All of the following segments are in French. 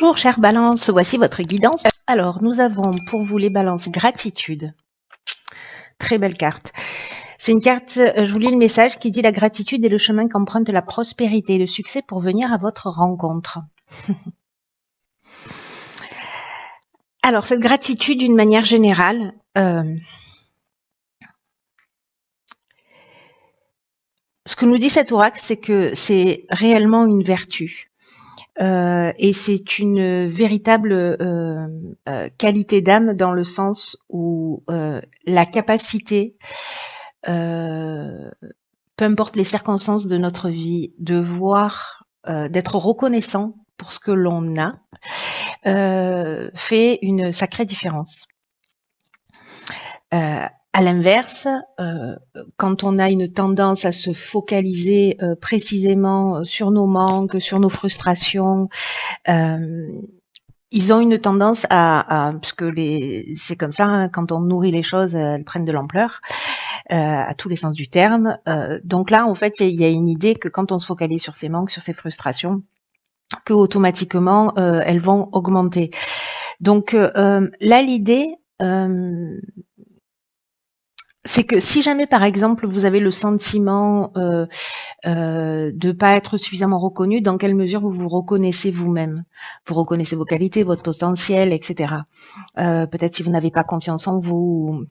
Bonjour chère Balance, voici votre guidance. Alors nous avons pour vous les balances gratitude. Très belle carte. C'est une carte, je vous lis le message qui dit la gratitude est le chemin qu'emprunte la prospérité et le succès pour venir à votre rencontre. Alors cette gratitude d'une manière générale, ce que nous dit cet oracle, c'est que c'est réellement une vertu. Et c'est une véritable qualité d'âme dans le sens où la capacité, peu importe les circonstances de notre vie, de voir, d'être reconnaissant pour ce que l'on a, fait une sacrée différence. À l'inverse, quand on a une tendance à se focaliser précisément sur nos manques, sur nos frustrations, ils ont une tendance parce que c'est comme ça, hein, quand on nourrit les choses, elles prennent de l'ampleur, à tous les sens du terme. Donc là, en fait, il y a une idée que quand on se focalise sur ces manques, sur ces frustrations, que automatiquement, elles vont augmenter. Donc là, l'idée, c'est que si jamais, par exemple, vous avez le sentiment de pas être suffisamment reconnu, dans quelle mesure vous vous reconnaissez vous-même, vous reconnaissez vos qualités, votre potentiel, etc. Peut-être si vous n'avez pas confiance en vous.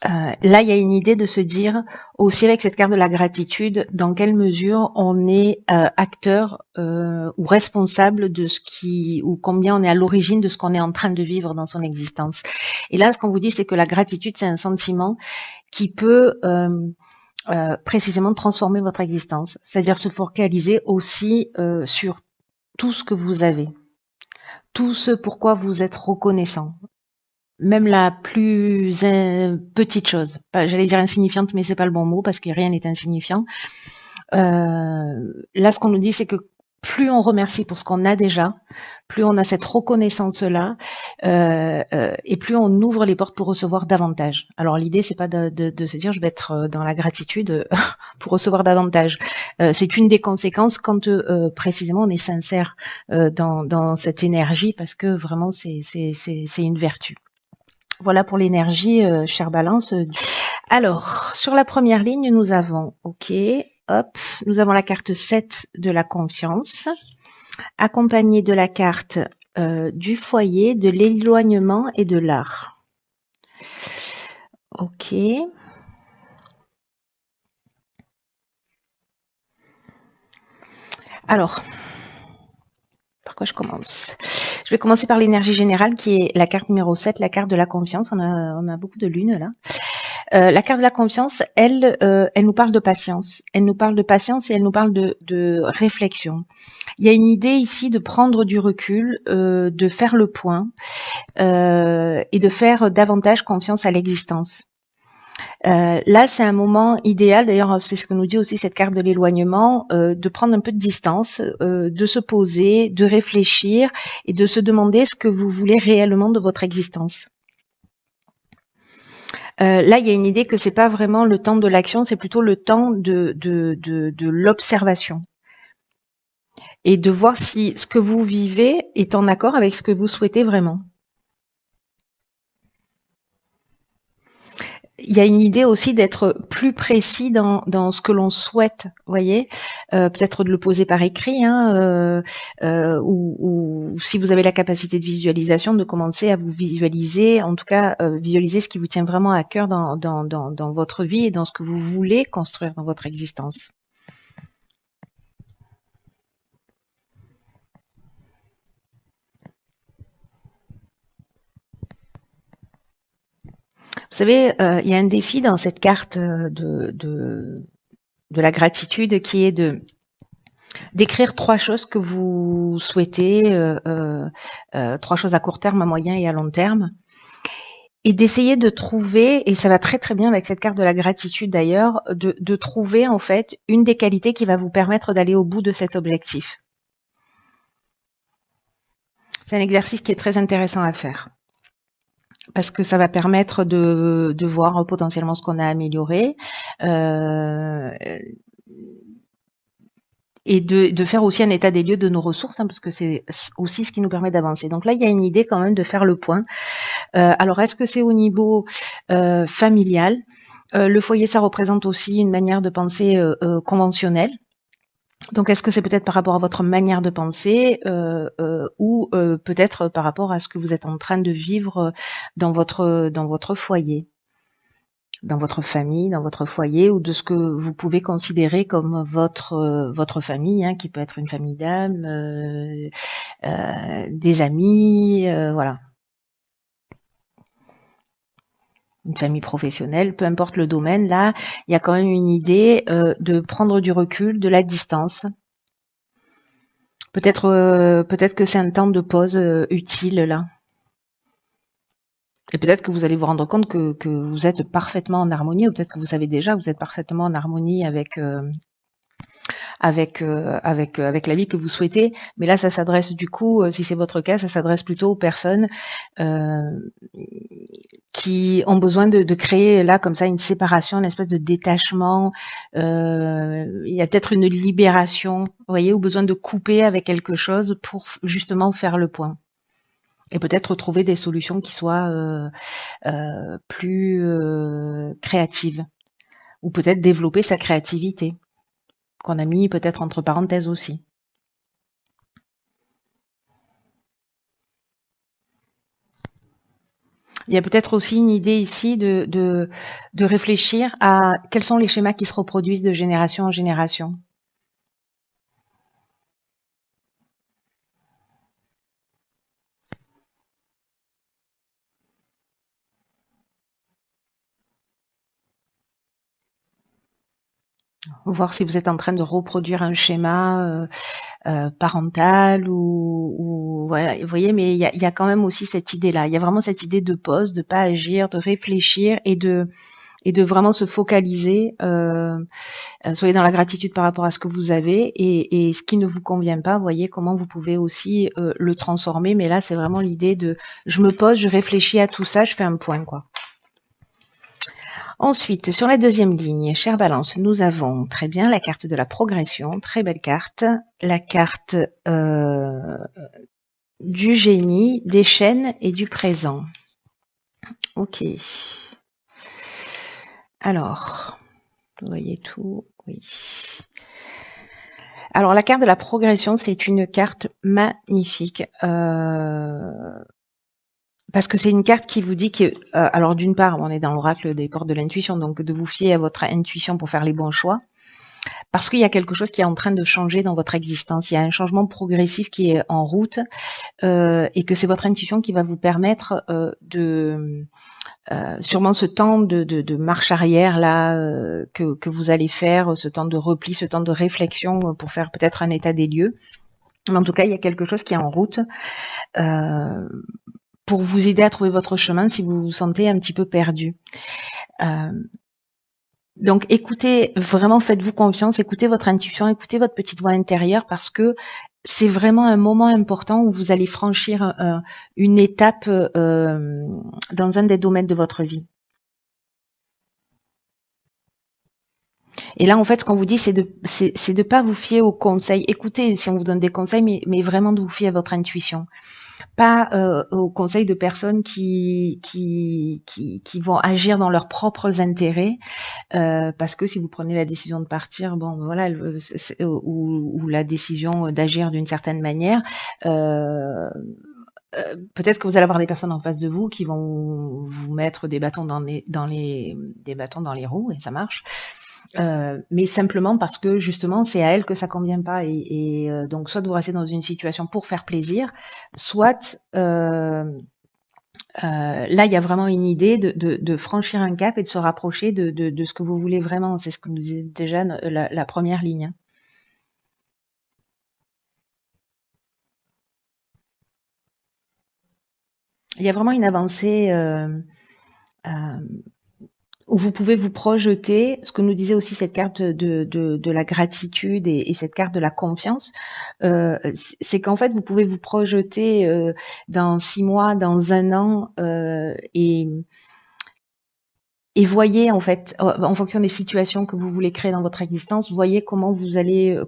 Là, il y a une idée de se dire aussi avec cette carte de la gratitude, dans quelle mesure on est acteur ou responsable de ce ou combien on est à l'origine de ce qu'on est en train de vivre dans son existence. Et là, ce qu'on vous dit, c'est que la gratitude, c'est un sentiment qui peut précisément transformer votre existence, c'est-à-dire se focaliser aussi sur tout ce que vous avez, tout ce pourquoi vous êtes reconnaissant. Même la plus petite chose, j'allais dire insignifiante, mais c'est pas le bon mot parce que rien n'est insignifiant. Là, ce qu'on nous dit, c'est que plus on remercie pour ce qu'on a déjà, plus on a cette reconnaissance-là, et plus on ouvre les portes pour recevoir davantage. Alors l'idée, c'est pas de se dire je vais être dans la gratitude pour recevoir davantage. C'est une des conséquences quand précisément on est sincère dans cette énergie, parce que vraiment c'est une vertu. Voilà pour l'énergie, chère Balance. Alors, sur la première ligne, nous avons, nous avons la carte 7 de la confiance, accompagnée de la carte du foyer, de l'éloignement et de l'art. Ok. Alors, par quoi je commence ? Je vais commencer par l'énergie générale qui est la carte numéro 7, la carte de la confiance. On a beaucoup de lunes là. La carte de la confiance, elle nous parle de patience. Elle nous parle de patience et elle nous parle de réflexion. Il y a une idée ici de prendre du recul, de faire le point et de faire davantage confiance à l'existence. Là, c'est un moment idéal, d'ailleurs c'est ce que nous dit aussi cette carte de l'éloignement, de prendre un peu de distance, de se poser, de réfléchir et de se demander ce que vous voulez réellement de votre existence. Là, il y a une idée que c'est pas vraiment le temps de l'action, c'est plutôt le temps de l'observation et de voir si ce que vous vivez est en accord avec ce que vous souhaitez vraiment. Il y a une idée aussi d'être plus précis dans ce que l'on souhaite, voyez, peut-être de le poser par écrit, hein, ou si vous avez la capacité de visualisation, de commencer à vous visualiser, en tout cas visualiser ce qui vous tient vraiment à cœur dans votre vie et dans ce que vous voulez construire dans votre existence. Vous savez, il y a un défi dans cette carte de la gratitude qui est d'écrire 3 choses que vous souhaitez, 3 choses à court terme, à moyen et à long terme, et d'essayer de trouver, et ça va très très bien avec cette carte de la gratitude d'ailleurs, de trouver en fait une des qualités qui va vous permettre d'aller au bout de cet objectif. C'est un exercice qui est très intéressant à faire, parce que ça va permettre de voir potentiellement ce qu'on a amélioré, et de faire aussi un état des lieux de nos ressources, hein, parce que c'est aussi ce qui nous permet d'avancer. Donc là, il y a une idée quand même de faire le point. Alors, est-ce que c'est au niveau familial? Le foyer, ça représente aussi une manière de penser conventionnelle. Donc, est-ce que c'est peut-être par rapport à votre manière de penser ou peut-être par rapport à ce que vous êtes en train de vivre dans votre foyer, dans votre famille, dans votre foyer, ou de ce que vous pouvez considérer comme votre famille, hein, qui peut être une famille d'âme, des amis, voilà, une famille professionnelle, peu importe le domaine. Là, il y a quand même une idée de prendre du recul, de la distance. Peut-être que c'est un temps de pause utile là. Et peut-être que vous allez vous rendre compte que vous êtes parfaitement en harmonie, ou peut-être que vous savez déjà que vous êtes parfaitement en harmonie avec la vie que vous souhaitez. Mais là, ça s'adresse du coup, si c'est votre cas, ça s'adresse plutôt aux personnes euh, qui ont besoin de créer là comme ça une séparation, une espèce de détachement. Il y a peut-être une libération, vous voyez, ou besoin de couper avec quelque chose pour justement faire le point. Et peut-être trouver des solutions qui soient plus créatives. Ou peut-être développer sa créativité, qu'on a mis peut-être entre parenthèses aussi. Il y a peut-être aussi une idée ici de réfléchir à quels sont les schémas qui se reproduisent de génération en génération. Voir si vous êtes en train de reproduire un schéma parental ou voilà, vous voyez, mais il y a quand même aussi cette idée-là. Il y a vraiment cette idée de pause, de pas agir, de réfléchir et de vraiment se focaliser. Soyez dans la gratitude par rapport à ce que vous avez et ce qui ne vous convient pas, voyez comment vous pouvez aussi le transformer. Mais là, c'est vraiment l'idée de je me pose, je réfléchis à tout ça, je fais un point, quoi. Ensuite, sur la deuxième ligne, chère Balance, nous avons très bien la carte de la progression, très belle carte, la carte du génie, des chaînes et du présent. Ok. Alors, vous voyez tout, oui. Alors, la carte de la progression, c'est une carte magnifique. Parce que c'est une carte qui vous dit que, alors d'une part, on est dans l'oracle des portes de l'intuition, donc de vous fier à votre intuition pour faire les bons choix. Parce qu'il y a quelque chose qui est en train de changer dans votre existence. Il y a un changement progressif qui est en route et que c'est votre intuition qui va vous permettre de sûrement ce temps de marche arrière là que vous allez faire, ce temps de repli, ce temps de réflexion pour faire peut-être un état des lieux. Mais en tout cas, il y a quelque chose qui est en route pour vous aider à trouver votre chemin si vous vous sentez un petit peu perdu. Donc écoutez, vraiment faites-vous confiance, écoutez votre intuition, écoutez votre petite voix intérieure parce que c'est vraiment un moment important où vous allez franchir une étape dans un des domaines de votre vie. Et là, en fait, ce qu'on vous dit, c'est de pas vous fier aux conseils. Écoutez, si on vous donne des conseils, mais vraiment de vous fier à votre intuition. Pas aux conseils de personnes qui vont agir dans leurs propres intérêts, parce que si vous prenez la décision de partir, bon, voilà, ou la décision d'agir d'une certaine manière, peut-être que vous allez avoir des personnes en face de vous qui vont vous mettre des bâtons des bâtons dans les roues, et ça marche. Mais simplement parce que justement c'est à elle que ça convient pas et donc soit vous restez dans une situation pour faire plaisir, soit là il y a vraiment une idée de franchir un cap et de se rapprocher de ce que vous voulez vraiment. C'est ce que nous disait déjà la première ligne. Il y a vraiment une avancée euh, où vous pouvez vous projeter, ce que nous disait aussi cette carte de la gratitude et cette carte de la confiance, c'est qu'en fait vous pouvez vous projeter dans 6 mois, dans un an, et voyez en fait, en fonction des situations que vous voulez créer dans votre existence, voyez comment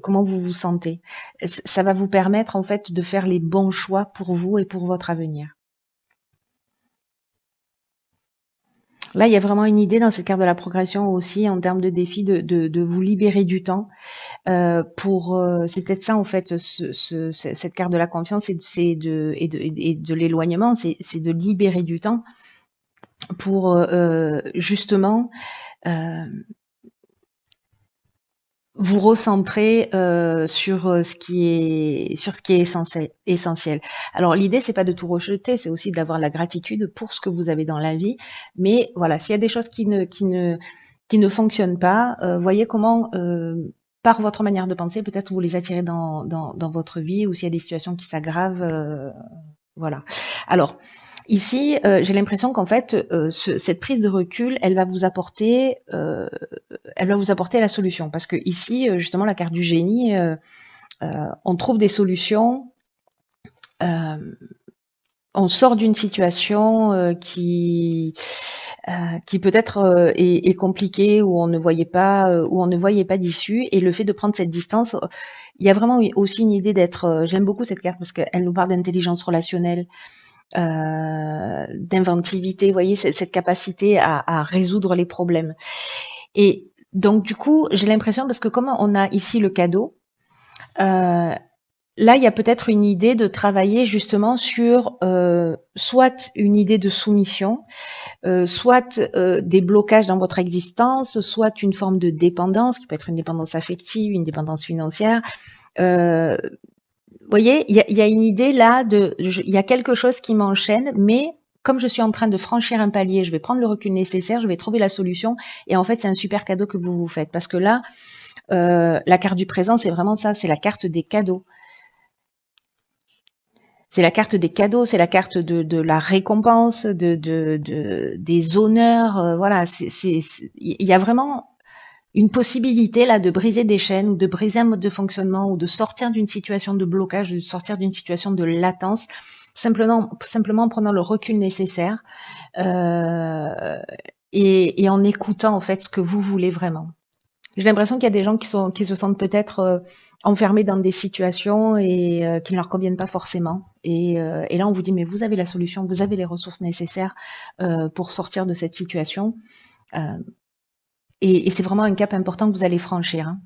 comment vous vous sentez. Ça va vous permettre en fait de faire les bons choix pour vous et pour votre avenir. Là, il y a vraiment une idée dans cette carte de la progression aussi en termes de défi de vous libérer du temps c'est peut-être ça en fait cette carte de la confiance et de l'éloignement, c'est de libérer du temps pour justement vous recentrer sur ce qui est essentiel. Alors l'idée c'est pas de tout rejeter, c'est aussi d'avoir la gratitude pour ce que vous avez dans la vie. Mais voilà, s'il y a des choses qui ne fonctionnent pas, voyez comment par votre manière de penser, peut-être vous les attirez dans votre vie, ou s'il y a des situations qui s'aggravent, voilà. Alors ici, j'ai l'impression qu'en fait, cette prise de recul, elle va vous apporter la solution. Parce que ici, justement, la carte du génie, on trouve des solutions. On sort d'une situation qui peut-être est compliquée, où on ne voyait pas d'issue. Et le fait de prendre cette distance, il y a vraiment aussi une idée d'être. J'aime beaucoup cette carte parce qu'elle nous parle d'intelligence relationnelle. D'inventivité, vous voyez, cette capacité à résoudre les problèmes. Et donc du coup, j'ai l'impression, parce que comme on a ici le cadeau, là il y a peut-être une idée de travailler justement sur soit une idée de soumission, soit des blocages dans votre existence, soit une forme de dépendance, qui peut être une dépendance affective, une dépendance financière. Vous voyez, il y a une idée là il y a quelque chose qui m'enchaîne, mais comme je suis en train de franchir un palier, je vais prendre le recul nécessaire, je vais trouver la solution. Et en fait, c'est un super cadeau que vous vous faites. Parce que là, la carte du présent, c'est vraiment ça, c'est la carte des cadeaux. C'est la carte des cadeaux, c'est la carte de la récompense, des honneurs. Voilà, il y a vraiment une possibilité là de briser des chaînes, ou de briser un mode de fonctionnement, ou de sortir d'une situation de blocage, de sortir d'une situation de latence, simplement en prenant le recul nécessaire et en écoutant en fait ce que vous voulez vraiment. J'ai l'impression qu'il y a des gens qui se sentent peut-être enfermés dans des situations et qui ne leur conviennent pas forcément. Et là, on vous dit, mais vous avez la solution, vous avez les ressources nécessaires pour sortir de cette situation. Et c'est vraiment un cap important que vous allez franchir. Hein.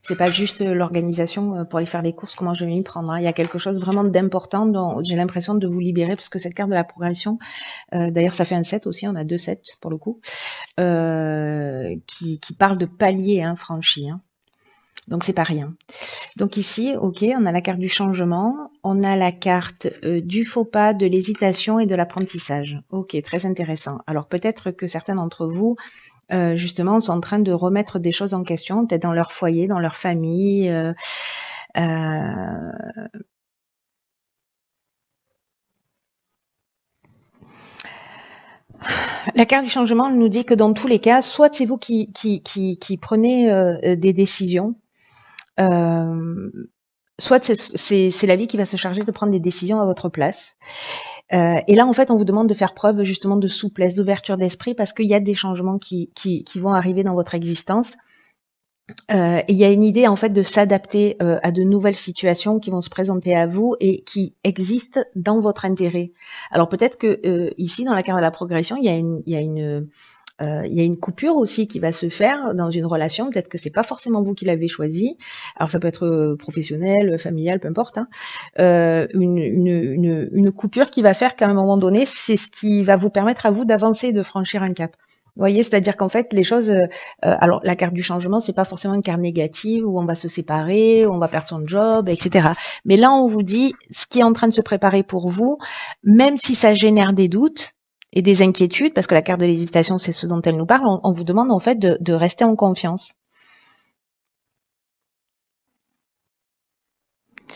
C'est pas juste l'organisation pour aller faire les courses, comment je vais m'y prendre. Hein. Il y a quelque chose vraiment d'important dont j'ai l'impression de vous libérer, parce que cette carte de la progression, d'ailleurs ça fait un 7 aussi, on a 2 sets pour le coup, qui parle de paliers franchis. Hein. Donc c'est pas rien. Donc ici, ok, on a la carte du changement, on a la carte du faux pas, de l'hésitation et de l'apprentissage. Ok, très intéressant. Alors peut-être que certains d'entre vous, justement, sont en train de remettre des choses en question, peut-être dans leur foyer, dans leur famille. La carte du changement nous dit que dans tous les cas, soit c'est vous qui prenez des décisions, soit c'est la vie qui va se charger de prendre des décisions à votre place. Et là, en fait, on vous demande de faire preuve justement de souplesse, d'ouverture d'esprit, parce qu'il y a des changements qui vont arriver dans votre existence. Et il y a une idée en fait de s'adapter à de nouvelles situations qui vont se présenter à vous et qui existent dans votre intérêt. Alors peut-être que ici, dans la carte de la progression, il y a une coupure aussi qui va se faire dans une relation. Peut-être que c'est pas forcément vous qui l'avez choisi. Alors ça peut être professionnel, familial, peu importe. Hein. Une coupure qui va faire qu'à un moment donné, c'est ce qui va vous permettre à vous d'avancer, de franchir un cap. Vous voyez, c'est-à-dire qu'en fait, les choses. Alors, la carte du changement, c'est pas forcément une carte négative où on va se séparer, où on va perdre son job, etc. Mais là, on vous dit ce qui est en train de se préparer pour vous, même si ça génère des doutes et des inquiétudes, parce que la carte de l'hésitation, c'est ce dont elle nous parle. On vous demande en fait de rester en confiance.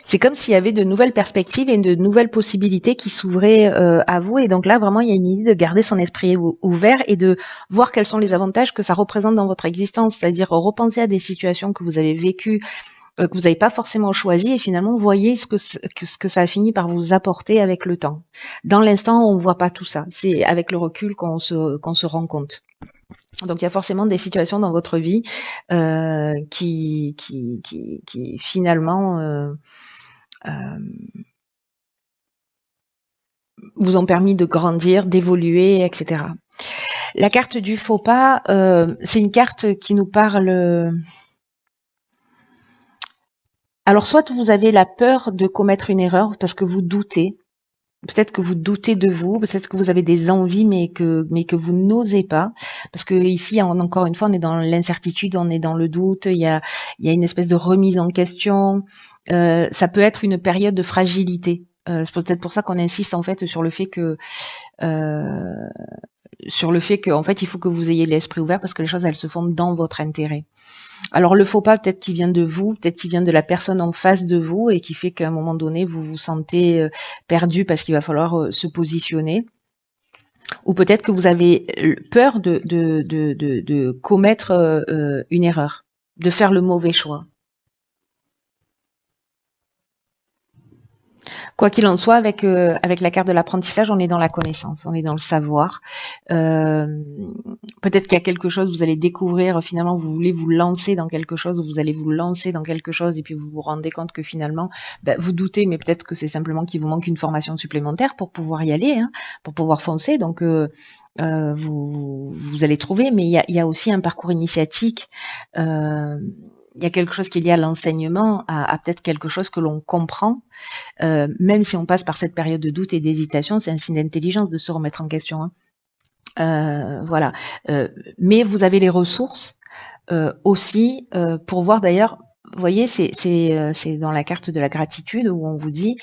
C'est comme s'il y avait de nouvelles perspectives et de nouvelles possibilités qui s'ouvraient à vous. Et donc là, vraiment, il y a une idée de garder son esprit ouvert et de voir quels sont les avantages que ça représente dans votre existence. C'est-à-dire repenser à des situations que vous avez vécues que vous n'avez pas forcément choisi, et finalement, voyez ce que ça a fini par vous apporter avec le temps. Dans l'instant, on ne voit pas tout ça. C'est avec le recul qu'on se rend compte. Donc, il y a forcément des situations dans votre vie qui finalement vous ont permis de grandir, d'évoluer, etc. La carte du faux pas, c'est une carte qui nous parle. Alors, soit vous avez la peur de commettre une erreur parce que vous doutez. Peut-être que vous doutez de vous, peut-être que vous avez des envies, mais que vous n'osez pas. Parce que ici, encore une fois, on est dans l'incertitude, on est dans le doute, il y a une espèce de remise en question. Ça peut être une période de fragilité. C'est peut-être pour ça qu'on insiste en fait sur le fait que en fait il faut que vous ayez l'esprit ouvert parce que les choses elles se font dans votre intérêt. Alors le faux pas peut-être qu'il vient de vous, peut-être qu'il vient de la personne en face de vous et qui fait qu'à un moment donné vous vous sentez perdu parce qu'il va falloir se positionner. Ou peut-être que vous avez peur de commettre une erreur, de faire le mauvais choix. Quoi qu'il en soit, avec la carte de l'apprentissage, on est dans la connaissance, on est dans le savoir. Peut-être qu'il y a quelque chose, vous allez découvrir, finalement, vous voulez vous lancer dans quelque chose, ou vous allez vous lancer dans quelque chose, et puis vous vous rendez compte que finalement, vous doutez, mais peut-être que c'est simplement qu'il vous manque une formation supplémentaire pour pouvoir y aller, hein, pour pouvoir foncer. Donc, vous allez trouver, mais il y a aussi un parcours initiatique. Il y a quelque chose qui est lié à l'enseignement, à peut-être quelque chose que l'on comprend. Même si on passe par cette période de doute et d'hésitation, c'est un signe d'intelligence de se remettre en question. Hein. Voilà. Mais vous avez les ressources aussi pour voir d'ailleurs, vous voyez, c'est dans la carte de la gratitude où on vous dit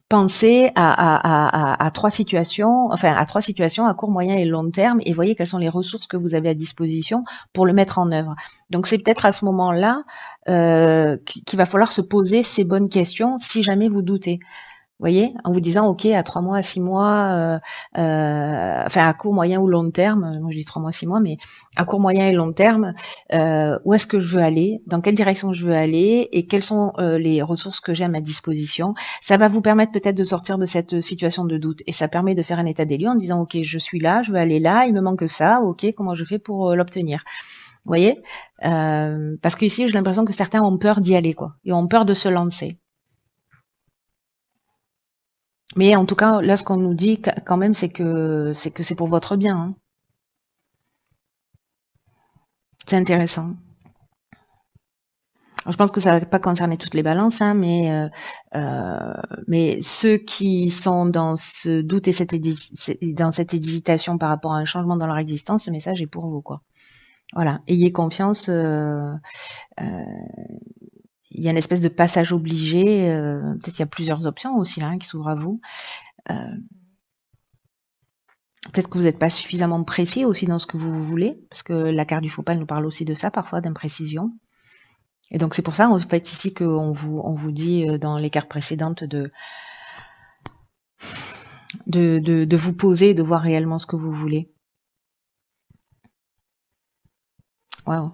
pensez à trois situations, à court, moyen et long terme, et voyez quelles sont les ressources que vous avez à disposition pour le mettre en œuvre. Donc c'est peut-être à ce moment-là qu'il va falloir se poser ces bonnes questions si jamais vous doutez. Vous voyez, en vous disant, OK, à 3 mois, à 6 mois, à court, moyen ou long terme, moi je dis 3 mois, 6 mois, mais à court, moyen et long terme, où est-ce que je veux aller, dans quelle direction je veux aller et quelles sont les ressources que j'ai à ma disposition. Ça va vous permettre peut-être de sortir de cette situation de doute et ça permet de faire un état des lieux en disant, OK, je suis là, je veux aller là, il me manque ça, OK, comment je fais pour l'obtenir. Vous voyez, parce qu'ici, j'ai l'impression que certains ont peur d'y aller, quoi, et ont peur de se lancer. Mais en tout cas, là, ce qu'on nous dit quand même, c'est que c'est pour votre bien. Hein. C'est intéressant. Alors, je pense que ça va pas concerner toutes les balances, hein, mais ceux qui sont dans ce doute et dans cette hésitation par rapport à un changement dans leur existence, ce message est pour vous, quoi. Voilà, ayez confiance. Il y a une espèce de passage obligé. Peut-être qu'il y a plusieurs options aussi là qui s'ouvrent à vous. Peut-être que vous n'êtes pas suffisamment précis aussi dans ce que vous voulez, parce que la carte du faux pas nous parle aussi de ça parfois, d'imprécision. Et donc c'est pour ça en fait ici qu'on vous dit dans les cartes précédentes de vous poser et de voir réellement ce que vous voulez. Waouh.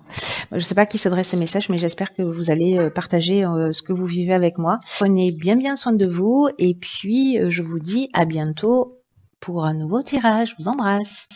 Je ne sais pas à qui s'adresse ce message, mais j'espère que vous allez partager ce que vous vivez avec moi. Prenez bien soin de vous et puis je vous dis à bientôt pour un nouveau tirage. Je vous embrasse.